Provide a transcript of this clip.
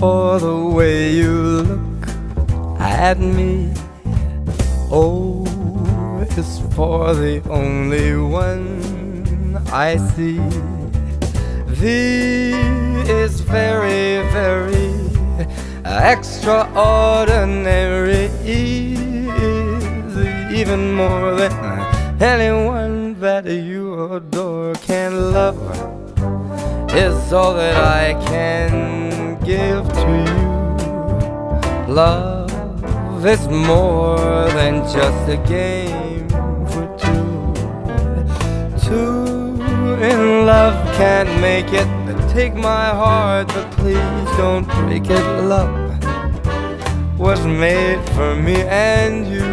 for the way you look at me. O is for the only one I see. V is very, very extraordinary. E is even more than anyone that you adore can love. Is all that I can give to you. Love is more than just a game for two. Two in love can't make it. Take my heart, but please don't break it. Love was made for me and you.